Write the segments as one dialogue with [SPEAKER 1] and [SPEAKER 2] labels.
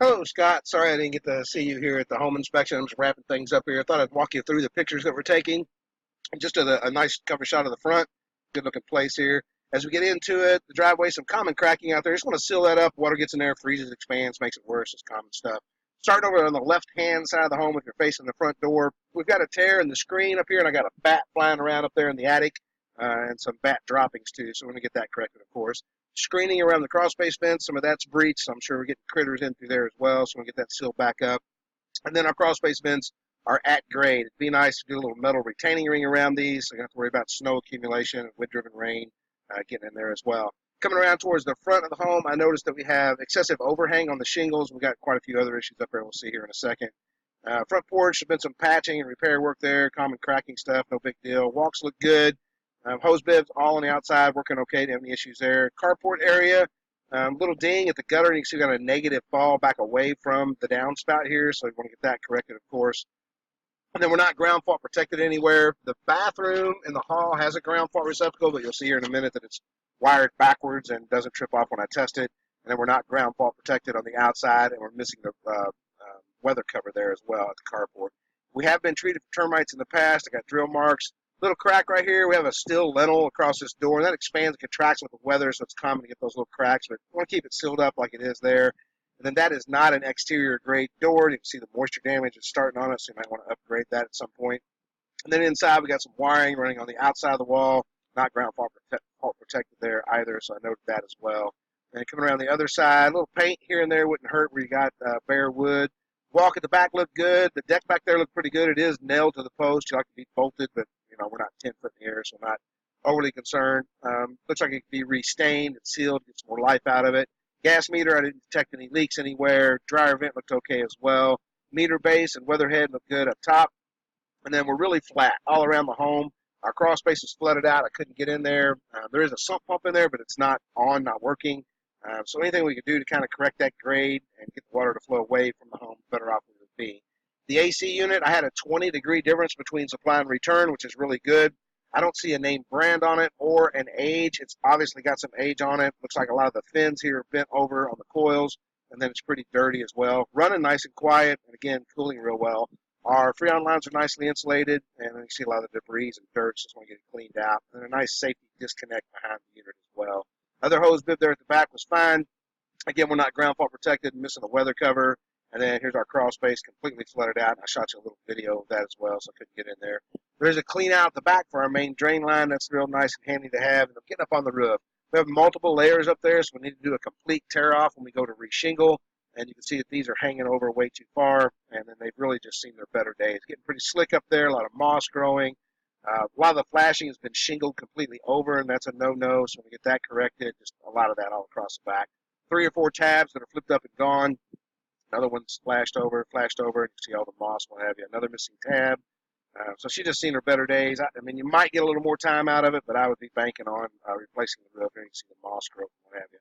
[SPEAKER 1] Hello, Scott. Sorry I didn't get to see you here at the home inspection. I'm just wrapping things up here. I thought I'd walk you through the pictures that we're taking. Just a nice cover shot of the front. Good looking place here. As we get into it, the driveway, some common cracking out there. Just want to seal that up. Water gets in there, freezes, expands, makes it worse. It's common stuff. Starting over on the left-hand side of the home, if you're facing the front door, we've got a tear in the screen up here, and I got a bat flying around up there in the attic, and some bat droppings too. So we're going to get that corrected, of course. Screening around the crawl space fence, some of that's breached. So I'm sure we're getting critters in through there as well. So we'll get that sealed back up. And then our crawl space vents are at grade. It'd be nice to do a little metal retaining ring around these, so you don't have to worry about snow accumulation and wind-driven rain getting in there as well. Coming around towards the front of the home, I noticed that we have excessive overhang on the shingles. We've got quite a few other issues up there we'll see here in a second. Front porch, there's been some patching and repair work there, common cracking stuff, no big deal. Walks look good. Hose bibs all on the outside, working okay. Don't have any issues there. Carport area, little ding at the gutter, and you can see we got a negative fall back away from the downspout here, so we want to get that corrected, of course. And then we're not ground fault protected anywhere. The bathroom in the hall has a ground fault receptacle, but you'll see here in a minute that it's wired backwards and doesn't trip off when I test it. And then we're not ground fault protected on the outside, and we're missing the weather cover there as well at the carport. We have been treated for termites in the past. I got drill marks. Little crack right here. We have a steel lintel across this door, and that expands and contracts with the weather, so it's common to get those little cracks. But we want to keep it sealed up like it is there. And then that is not an exterior grade door. You can see the moisture damage is starting on it, so you might want to upgrade that at some point. And then inside, we got some wiring running on the outside of the wall, not ground fault protected there either, so I noted that as well. And coming around the other side, a little paint here and there wouldn't hurt where you got bare wood. Walk at the back looked good. The deck back there looked pretty good. It is nailed to the post. You like to be bolted, but we're not 10 foot in the air, so I'm not overly concerned. Looks like it could be restained. It's sealed. Get some more life out of it. Gas meter, I didn't detect any leaks anywhere. Dryer vent looked okay as well. Meter base and weather head looked good up top. And then we're really flat all around the home. Our crawl space is flooded out. I couldn't get in there. There is a sump pump in there, but it's not on, not working. So anything we could do to kind of correct that grade and get the water to flow away from the home, better off we would be. The AC unit, I had a 20-degree difference between supply and return, which is really good. I don't see a name brand on it or an age. It's obviously got some age on it. Looks like a lot of the fins here are bent over on the coils, and then it's pretty dirty as well. Running nice and quiet, and again, cooling real well. Our Freon lines are nicely insulated, and then you see a lot of the debris and dirt, so just want to get it cleaned out. And a nice safety disconnect behind the unit as well. Other hose bib there at the back was fine. Again, we're not ground fault protected, missing a weather cover. And then here's our crawl space completely flooded out. I shot you a little video of that as well, so I couldn't get in there. There's a clean out at the back for our main drain line. That's real nice and handy to have. And I'm getting up on the roof. We have multiple layers up there, so we need to do a complete tear off when we go to reshingle. And you can see that these are hanging over way too far, and then they've really just seen their better days. Getting pretty slick up there, a lot of moss growing. A lot of the flashing has been shingled completely over, and that's a no-no, so when we get that corrected, just a lot of that all across the back. 3 or 4 tabs that are flipped up and gone. Another one's flashed over, and you can see all the moss, what have you. Another missing tab. So she's just seen her better days. I mean, you might get a little more time out of it, but I would be banking on replacing the roof, and you can see the moss growth and what have you.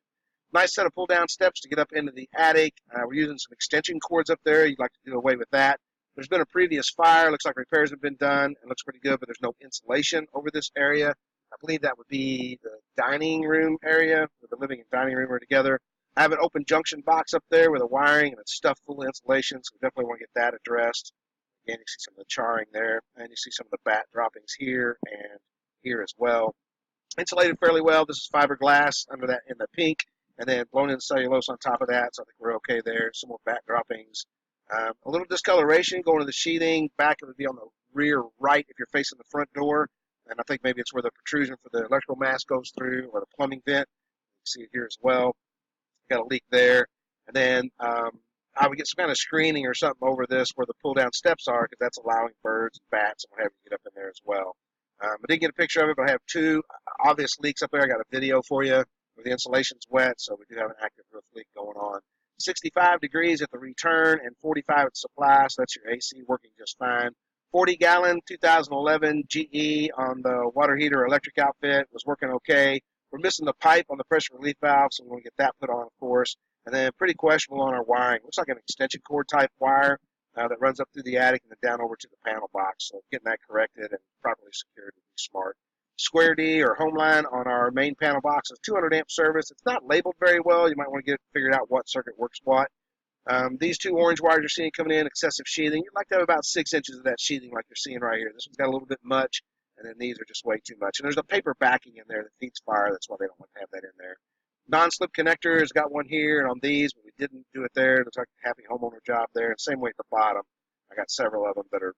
[SPEAKER 1] Nice set of pull-down steps to get up into the attic. We're using some extension cords up there. You'd like to do away with that. There's been a previous fire. Looks like repairs have been done. It looks pretty good, but there's no insulation over this area. I believe that would be the dining room area, where the living and dining room are together. I have an open junction box up there with a wiring, and it's stuffed full of insulation, so we definitely want to get that addressed. Again, you see some of the charring there, and you see some of the bat droppings here and here as well. Insulated fairly well. This is fiberglass under that in the pink, and then blown in cellulose on top of that, so I think we're okay there. Some more bat droppings. A little discoloration going to the sheathing. Back it would be on the rear right if you're facing the front door, and I think maybe it's where the protrusion for the electrical mass goes through, or the plumbing vent. You can see it here as well. Got a leak there. And then I would get some kind of screening or something over this where the pull-down steps are, because that's allowing birds and bats and what have you to get up in there as well. I didn't get a picture of it, but I have 2 obvious leaks up there. I got a video for you where the insulation's wet, so we do have an active roof leak going on. 65 degrees at the return and 45 at supply, so that's your AC working just fine. 40-gallon 2011 GE on the water heater electric outfit was working okay. We're missing the pipe on the pressure relief valve, so we're going to get that put on, of course. And then pretty questionable on our wiring. Looks like an extension cord type wire that runs up through the attic and then down over to the panel box. So getting that corrected and properly secured would be smart. Square D or home line on our main panel box is 200 amp service. It's not labeled very well. You might want to get figured out what circuit works what. These two orange wires you're seeing coming in, excessive sheathing. You'd like to have about 6 inches of that sheathing like you're seeing right here. This one's got a little bit much, and then these are just way too much. And there's a paper backing in there that feeds fire. That's why they don't want to have that in there. Non-slip connector has got one here and on these, but we didn't do it there. It looks like a happy homeowner job there. And same way at the bottom. I got several of them that are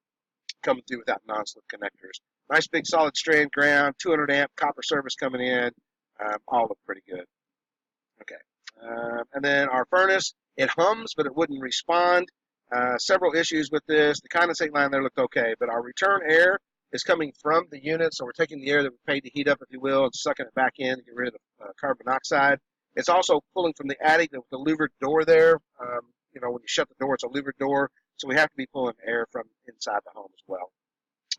[SPEAKER 1] coming through without non-slip connectors. Nice big solid strand ground, 200 amp copper service coming in. All look pretty good. Okay. And then our furnace, it hums, but it wouldn't respond. Several issues with this. The condensate line there looked okay, but our return air is coming from the unit, so we're taking the air that we paid to heat up, if you will, and sucking it back in to get rid of the carbon monoxide. It's also pulling from the attic, the louvered door there. You know, when you shut the door, it's a louvered door, so we have to be pulling air from inside the home as well.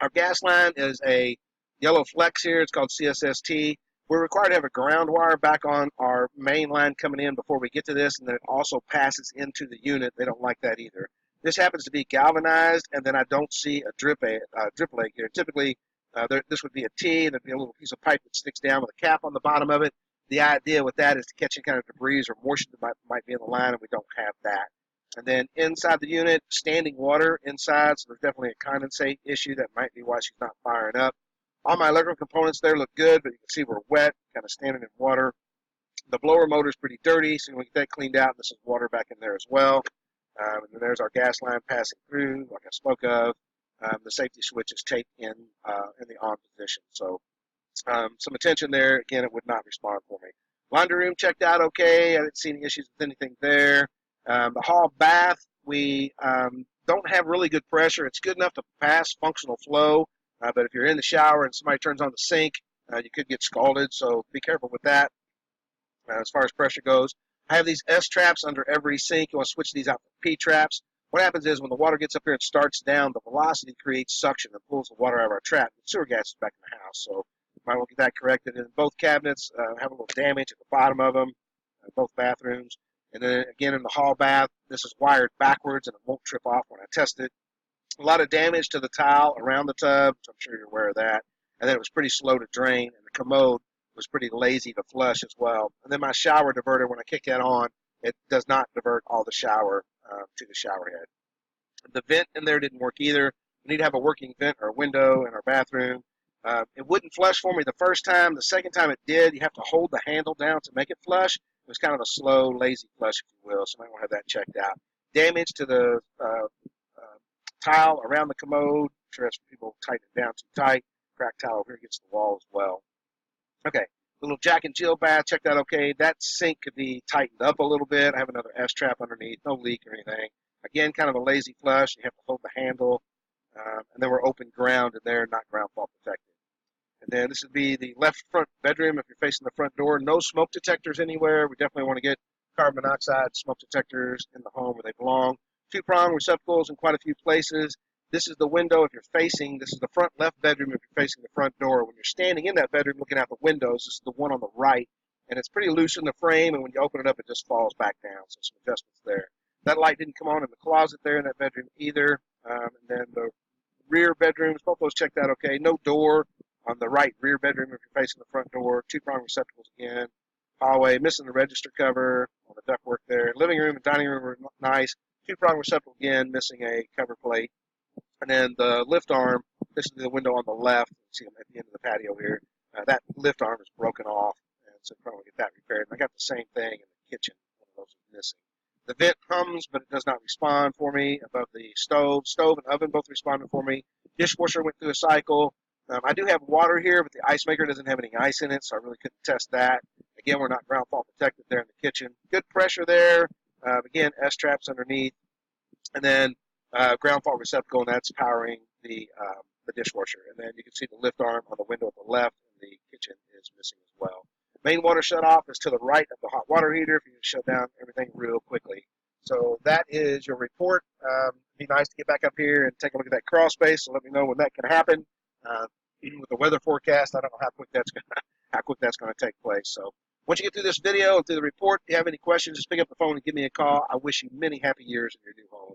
[SPEAKER 1] Our gas line is a yellow flex here. It's called CSST. We're required to have a ground wire back on our main line coming in before we get to this, and then it also passes into the unit. They don't like that either. This happens to be galvanized, and then I don't see a drip leg here. Typically, this would be a T, and there'd be a little piece of pipe that sticks down with a cap on the bottom of it. The idea with that is to catch any kind of debris or moisture that might be in the line, and we don't have that. And then inside the unit, standing water inside, so there's definitely a condensate issue. That might be why she's not firing up. All my electrical components there look good, but you can see we're wet, kind of standing in water. The blower motor is pretty dirty, so we get that cleaned out. This is water back in there as well. And then there's our gas line passing through, like I spoke of. The safety switch is taped in the on position. So some attention there. Again, it would not respond for me. Laundry room checked out okay. I didn't see any issues with anything there. The hall bath, we don't have really good pressure. It's good enough to pass functional flow, but if you're in the shower and somebody turns on the sink, you could get scalded, so be careful with that as far as pressure goes. I have these S traps under every sink. You want to switch these out for P traps. What happens is when the water gets up here and starts down, the velocity creates suction and pulls the water out of our trap. The sewer gas is back in the house, so you might want to get that corrected. And both cabinets have a little damage at the bottom of them, both bathrooms. And then again in the hall bath, this is wired backwards and it won't trip off when I test it. A lot of damage to the tile around the tub, so I'm sure you're aware of that. And then it was pretty slow to drain, and the commode was pretty lazy to flush as well. And then my shower diverter, when I kick that on, it does not divert all the shower to the shower head. The vent in there didn't work either. We need to have a working vent or a window in our bathroom. It wouldn't flush for me the first time. The second time it did, you have to hold the handle down to make it flush. It was kind of a slow, lazy flush, if you will, so I might want to have that checked out. Damage to the tile around the commode. I'm sure that's when people tighten it down too tight. Cracked tile over here against the wall as well. Okay, little Jack and Jill bath, checked out okay. That sink could be tightened up a little bit. I have another S-trap underneath, no leak or anything. Again, kind of a lazy flush. You have to hold the handle. And then we're open ground in there, not ground fault protected. And then this would be the left front bedroom if you're facing the front door. No smoke detectors anywhere. We definitely want to get carbon monoxide smoke detectors in the home where they belong. Two-prong receptacles in quite a few places. This is the window if you're facing. This is the front left bedroom if you're facing the front door. When you're standing in that bedroom looking out the windows, this is the one on the right. And it's pretty loose in the frame, and when you open it up, it just falls back down. So some adjustments there. That light didn't come on in the closet there in that bedroom either. And then the rear bedrooms, both those checked out okay. No door on the right rear bedroom if you're facing the front door. Two-prong receptacles again. Hallway, missing the register cover on the ductwork there. Living room and dining room were nice. Two-prong receptacle again, missing a cover plate. And then the lift arm, this is the window on the left. You see them at the end of the patio here. That lift arm is broken off, and so probably get that repaired. And I got the same thing in the kitchen. One of those is missing. The vent hums, but it does not respond for me above the stove. Stove and oven both responded for me. Dishwasher went through a cycle. I do have water here, but the ice maker doesn't have any ice in it, so I really couldn't test that. Again, we're not ground fault protected there in the kitchen. Good pressure there. Again, S-traps underneath. And then ground fault receptacle, and that's powering the dishwasher. And then you can see the lift arm on the window at the left, and the kitchen is missing as well. Main water shutoff is to the right of the hot water heater if you can shut down everything real quickly. So that is your report. It'd be nice to get back up here and take a look at that crawl space, so let me know when that can happen. Even with the weather forecast, I don't know how quick that's going to take place. So once you get through this video and through the report, if you have any questions, just pick up the phone and give me a call. I wish you many happy years in your new home.